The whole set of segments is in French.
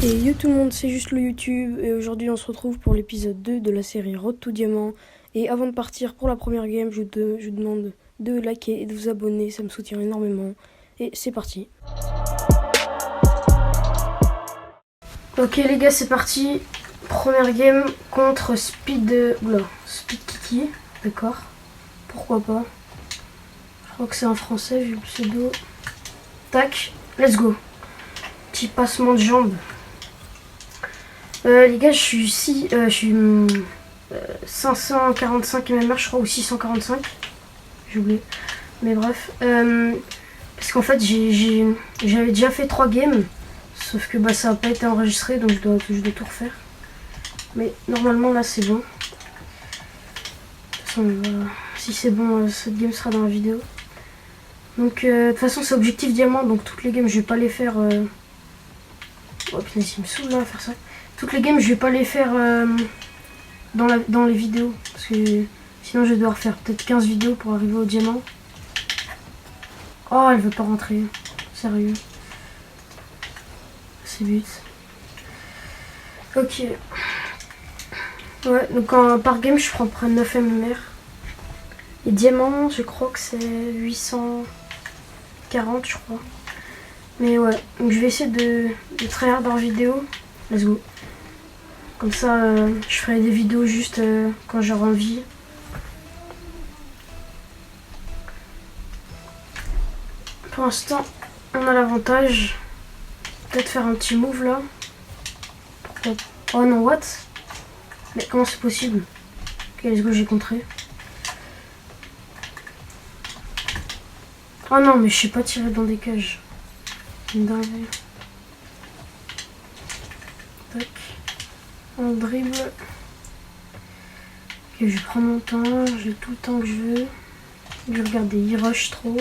Et yo tout le monde, c'est juste le YouTube et aujourd'hui on se retrouve pour l'épisode 2 de la série Road to Diamant. Et avant de partir pour la première game, je vous demande de liker et de vous abonner, ça me soutient énormément. Et c'est parti. Ok les gars, c'est parti. Première game contre Speed Kiki, d'accord. Pourquoi pas. Je crois que c'est en français vu le pseudo. Tac, let's go. Petit passement de jambes. Les gars, je suis 545 mmR, je crois, ou 645. J'ai oublié. Mais bref. Parce qu'en fait, j'avais déjà fait 3 games. Sauf que bah, ça n'a pas été enregistré, donc je dois tout refaire. Mais normalement, là, c'est bon. De toute façon, si c'est bon, cette game sera dans la vidéo. Donc, de toute façon, c'est objectif diamant, donc toutes les games, je vais pas les faire... Oh putain, il me saoule là à faire ça. Toutes les games, je vais pas les faire dans les vidéos. Parce que sinon, je vais devoir faire peut-être 15 vidéos pour arriver au diamant. Oh, elle veut pas rentrer. Sérieux. C'est but. Ok. Ouais, donc par game, je prends près 9 mmR. Et diamant, je crois que c'est 840, je crois. Mais ouais, donc je vais essayer de tryhard en vidéo. Let's go. Comme ça, je ferai des vidéos juste quand j'aurai envie. Pour l'instant, on a l'avantage. Peut-être faire un petit move là. Pourquoi? Oh non, what? Mais comment c'est possible? Ok, let's go, j'ai contré. Oh non, mais je sais pas tirer dans des cages. Une dinguerie. Tac. On dribble. Ok, je prends mon temps, j'ai tout le temps que je veux. Je regarde, il rush trop.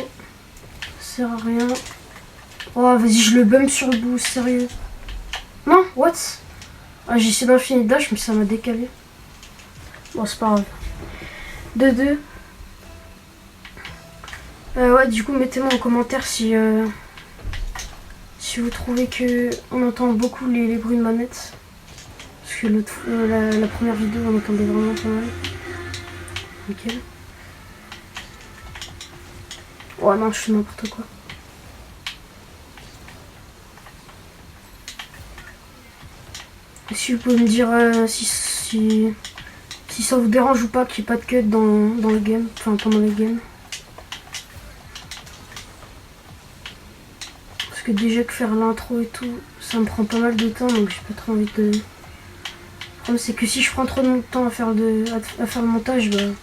Ça sert à rien. Oh, vas-y, je le bump sur le bout, sérieux. Non, what? Ah, j'ai essayé d'infini dash, mais ça m'a décalé. Bon, c'est pas grave. 2-2. Ouais, du coup, mettez-moi en commentaire si vous trouvez que on entend beaucoup les bruits de manette. Parce que la première vidéo, on entendait vraiment pas mal. Nickel. Oh non, je fais n'importe quoi. Si vous pouvez me dire si ça vous dérange ou pas qu'il n'y ait pas de cut dans le game, enfin pendant le game. Parce que déjà que faire l'intro et tout, ça me prend pas mal de temps, donc j'ai pas trop envie de... Le problème c'est que si je prends trop de temps à faire le montage, bah, il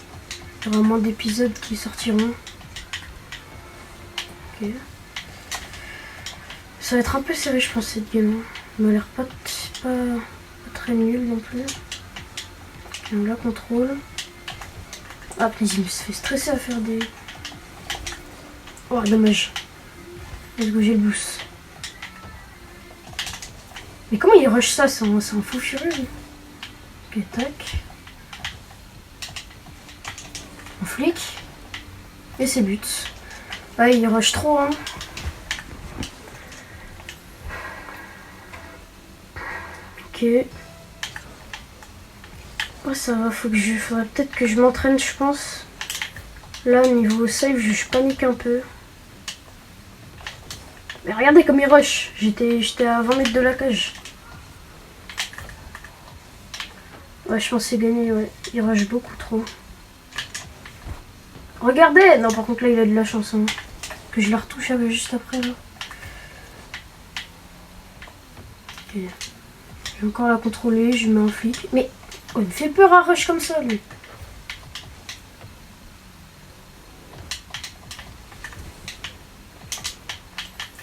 y aura moins d'épisodes qui sortiront. Ok. Ça va être un peu serré je pense cette game. Elle m'a l'air pas très nul non plus. Ok, on la contrôle. Ah putain, il me fait stresser à faire des... Oh dommage. Let's go, j'ai le boost. Mais comment il rush ça? C'est un fou furieux. Ok, tac. On flic. Et c'est but. Ah, il rush trop, hein. Ok. Oh, ça va, faudrait peut-être que je m'entraîne, je pense. Là, niveau save, je panique un peu. Mais regardez comme il rush. J'étais à 20 mètres de la cage. Ouais, je pense que c'est gagné, ouais. Il rush beaucoup trop. Regardez! Non, par contre, là, il a de la chance, hein. Que je la retouche juste après, là. Ok. Je vais encore la contrôler, je mets un flic. Mais, oh, il me fait peur à rush comme ça, lui.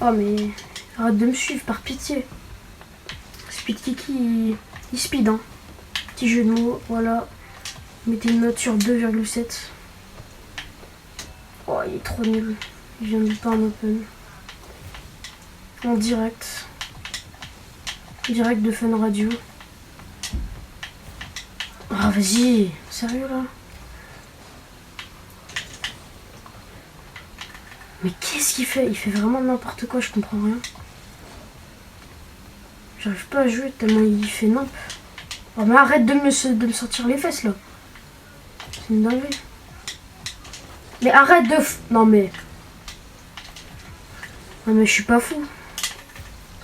Oh, mais arrête de me suivre, par pitié. Speed Kiki, il speed, hein. Petit jeu de mots, voilà. Mettez une note sur 2,7. Oh, il est trop nul. Il vient de pas en open. En direct. Direct de Fun Radio. Ah, vas-y. Sérieux, là? Mais qu'est-ce qu'il fait? Il fait vraiment n'importe quoi, je comprends rien. J'arrive pas à jouer tellement il fait nimp. Oh, mais arrête de me sortir les fesses là. C'est une dinguerie. Mais arrête de... Non mais... Non mais je suis pas fou.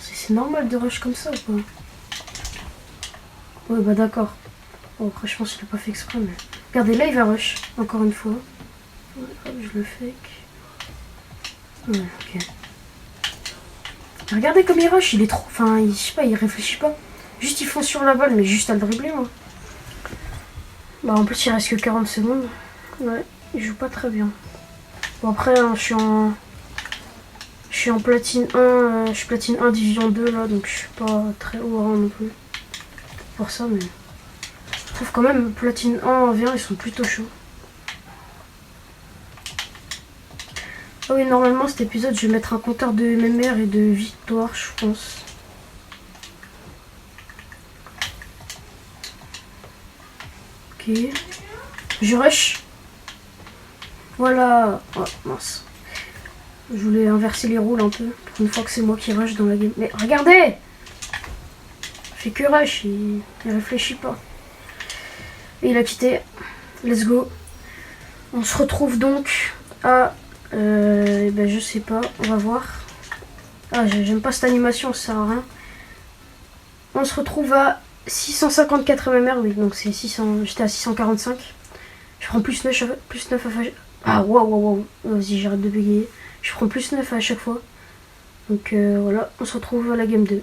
C'est normal de rush comme ça ou pas? Ouais bah d'accord. Bon après je pense qu'il a pas fait exprès mais... Regardez là il va rush. Encore une fois. Ouais, hop, je le fake. Ouais ok. Regardez comme il rush, il est trop... Enfin je sais pas, il réfléchit pas. Juste il fonce sur la balle mais juste à le dribbler moi. Bah en plus il reste que 40 secondes. Ouais, il joue pas très bien. Bon après hein, je suis en platine 1, je suis platine 1 division 2 là, donc je suis pas très haut rang non plus. Pour ça, mais je trouve quand même platine 1 en V1 ils sont plutôt chauds. Ah oui, normalement cet épisode je vais mettre un compteur de MMR et de victoire, je pense. Ok. Je rush. Voilà. Oh mince. Je voulais inverser les rôles un peu, pour une fois que c'est moi qui rush dans la game. Mais regardez! Il fait que rush, il réfléchit pas. Et il a quitté. Let's go. On se retrouve donc à... ben je sais pas, on va voir. Ah, j'aime pas cette animation, ça sert à rien. On se retrouve à 654 mmR, oui, donc c'est 600... J'étais à 645. Je prends plus 9 à... Ah, waouh, waouh, waouh. Vas-y, j'arrête de bégayer. Je prends plus 9 à chaque fois. Donc voilà, on se retrouve à la game 2.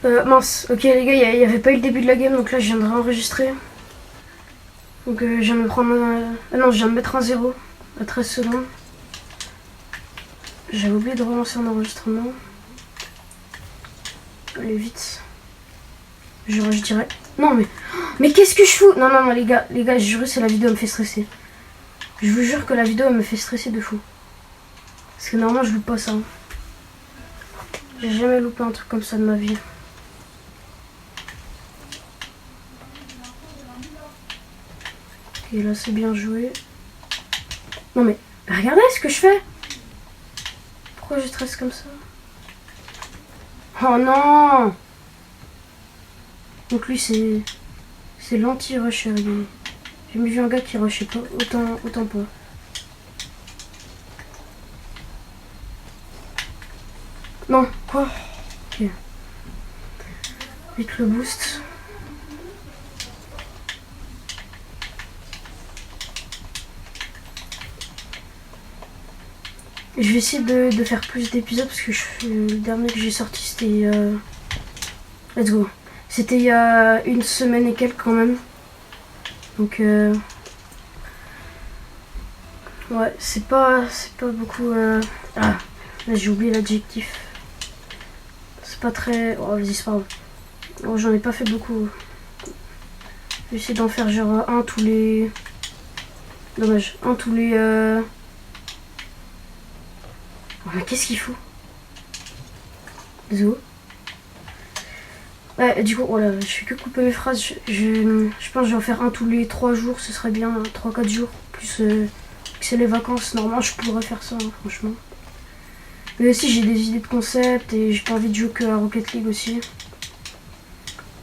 Mince, ok les gars, il n'y avait pas eu le début de la game, donc là je viens de réenregistrer. Donc je viens de me prendre ah non, je viens de mettre un 0 à 13 secondes. J'avais oublié de relancer un enregistrement. Allez vite. Je dirais. Non mais qu'est-ce que je fous? Non non non les gars, je jure c'est la vidéo me fait stresser. Je vous jure que la vidéo elle me fait stresser de fou. Parce que normalement je loupe pas ça. Hein. J'ai jamais loupé un truc comme ça de ma vie. Et là c'est bien joué. Non mais regardez ce que je fais. Pourquoi je stresse comme ça? Oh non. Donc lui c'est l'anti-rusher. J'ai jamais vu un gars qui rushait pas autant pas. Non, quoi? Ok. Vite le boost. Je vais essayer de faire plus d'épisodes parce que le dernier que j'ai sorti c'était... Let's go. C'était il y a une semaine et quelques quand même. Donc ouais, c'est pas beaucoup... Ah, là j'ai oublié l'adjectif. C'est pas très... Oh vas-y c'est pas grave. Bon, j'en ai pas fait beaucoup. Je vais essayer d'en faire genre un tous les... Dommage. Un tous les... Oh, mais qu'est-ce qu'il fout? Désolé. Ouais, du coup, voilà, je fais que couper mes phrases. Je pense que je vais en faire un tous les 3 jours, ce serait bien, 3-4 jours. Plus que c'est les vacances, normalement je pourrais faire ça, hein, franchement. Mais aussi j'ai des idées de concept et j'ai pas envie de jouer que à Rocket League aussi.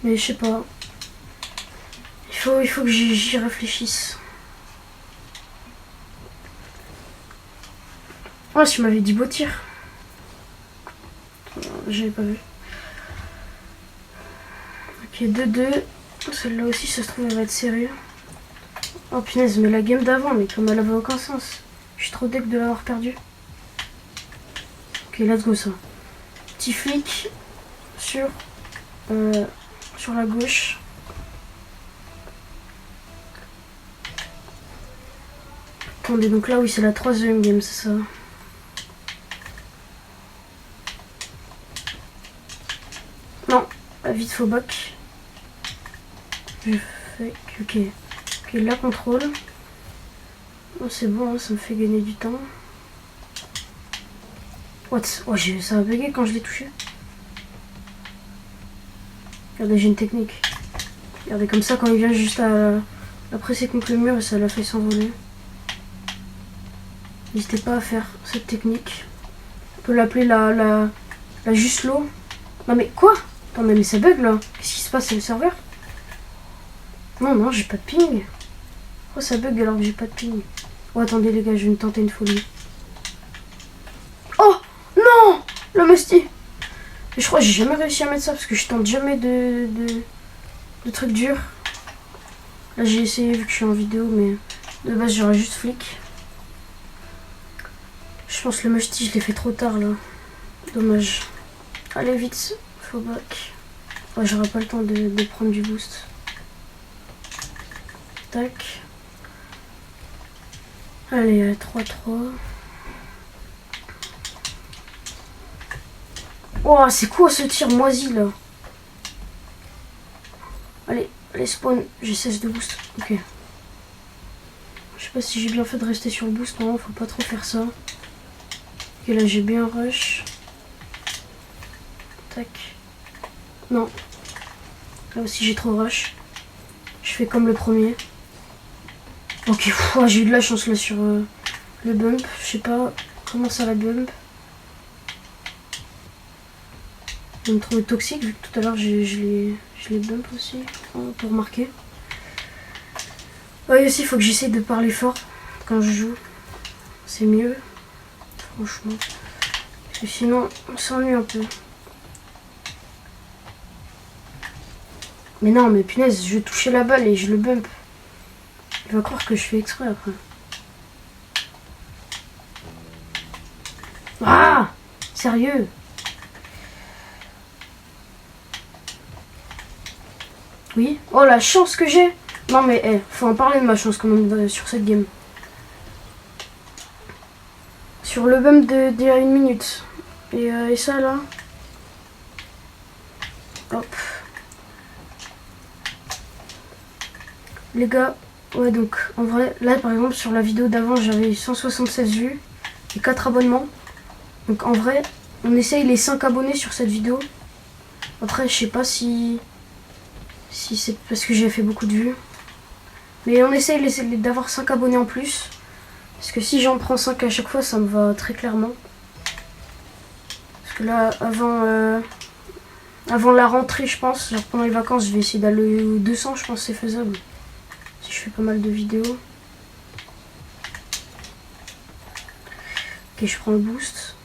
Mais je sais pas. Il faut que j'y réfléchisse. Ouais, si tu m'avais dit beau tir. J'avais pas vu. Ok, 2-2. Celle-là aussi, ça se trouve, elle va être sérieux. Oh punaise, mais la game d'avant, mais comme elle avait aucun sens. Je suis trop deg de l'avoir perdu. Ok, let's go ça. Petit flic sur la gauche. Attendez, donc là, oui, c'est la 3e game, c'est ça. Non, vite faux back. Je fais que... Ok. Ok, là, contrôle. Oh, c'est bon, hein, ça me fait gagner du temps. What? Oh, ça a bugué quand je l'ai touché. Regardez, j'ai une technique. Regardez, comme ça, quand il vient juste à presser contre le mur, ça l'a fait s'envoler. N'hésitez pas à faire cette technique. On peut l'appeler la juste l'eau. Non mais quoi? Attends, mais ça bug là. Qu'est-ce qui se passe? C'est le serveur? Non, j'ai pas de ping. Oh, ça bug alors que j'ai pas de ping. Oh, attendez les gars, je vais me tenter une folie. Oh non, le musty. Je crois que j'ai jamais réussi à mettre ça parce que je tente jamais de trucs durs. Là j'ai essayé vu que je suis en vidéo, mais de base j'aurais juste flic. Je pense que le musty je l'ai fait trop tard là. Dommage. Allez vite, faut back. Oh, j'aurai pas le temps de prendre du boost. Tac. Allez, 3-3. Oh, c'est quoi ce tir moisi là? Allez, spawn, j'ai 16 de boost. Ok. Je sais pas si j'ai bien fait de rester sur le boost. Non, faut pas trop faire ça. Ok, là j'ai bien rush. Tac. Non. Là aussi j'ai trop rush. Je fais comme le premier. Ok, j'ai eu de la chance là sur le bump. Je sais pas comment ça va bump. Je me trouve toxique vu que tout à l'heure je l'ai bump aussi pour marquer. Ouais, aussi il faut que j'essaie de parler fort quand je joue. C'est mieux. Franchement. Parce que sinon on s'ennuie un peu. Mais non, mais punaise, je vais toucher la balle et je le bump. Il va croire que je fais exprès après. Ah! Sérieux? Oui. Oh la chance que j'ai. Non mais faut en parler de ma chance quand même sur cette game. Sur le bump d'il y a 1 minute. Et ça là. Hop. Les gars, ouais donc en vrai, là par exemple sur la vidéo d'avant j'avais 176 vues et 4 abonnements. Donc en vrai, on essaye les 5 abonnés sur cette vidéo. Après je sais pas si c'est parce que j'ai fait beaucoup de vues. Mais on essaye d'avoir 5 abonnés en plus. Parce que si j'en prends 5 à chaque fois, ça me va très clairement. Parce que là, avant la rentrée, je pense, genre pendant les vacances, je vais essayer d'aller aux 200, je pense que c'est faisable. Si je fais pas mal de vidéos. Ok, je prends le boost.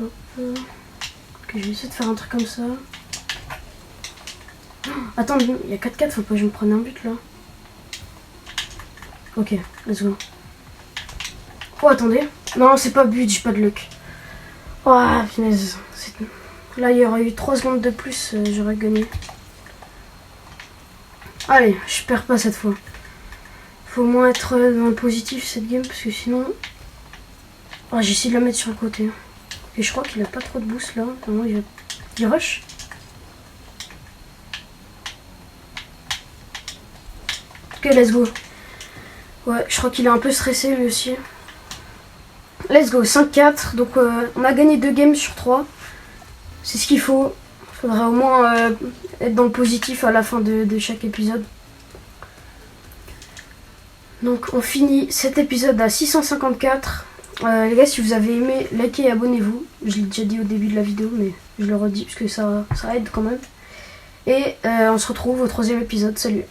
Hop. Ok, je vais essayer de faire un truc comme ça. Attends, il y a 4-4, faut pas que je me prenne un but là. Ok, let's go. Oh, attendez. Non, c'est pas but, j'ai pas de luck. Oh, punaise. Là, il y aurait eu 3 secondes de plus, j'aurais gagné. Allez, je perds pas cette fois. Faut au moins être dans le positif cette game, parce que sinon... Oh, j'essaie de la mettre sur le côté. Et je crois qu'il a pas trop de boost là. Normalement, il rush. Ok, let's go. Ouais, je crois qu'il est un peu stressé lui aussi. Let's go, 5-4. Donc on a gagné 2 games sur 3. C'est ce qu'il faut. Il faudra au moins être dans le positif à la fin de chaque épisode. Donc on finit cet épisode à 654. Les gars, si vous avez aimé, likez et abonnez-vous. Je l'ai déjà dit au début de la vidéo, mais je le redis parce que ça aide quand même. Et on se retrouve au 3e épisode. Salut!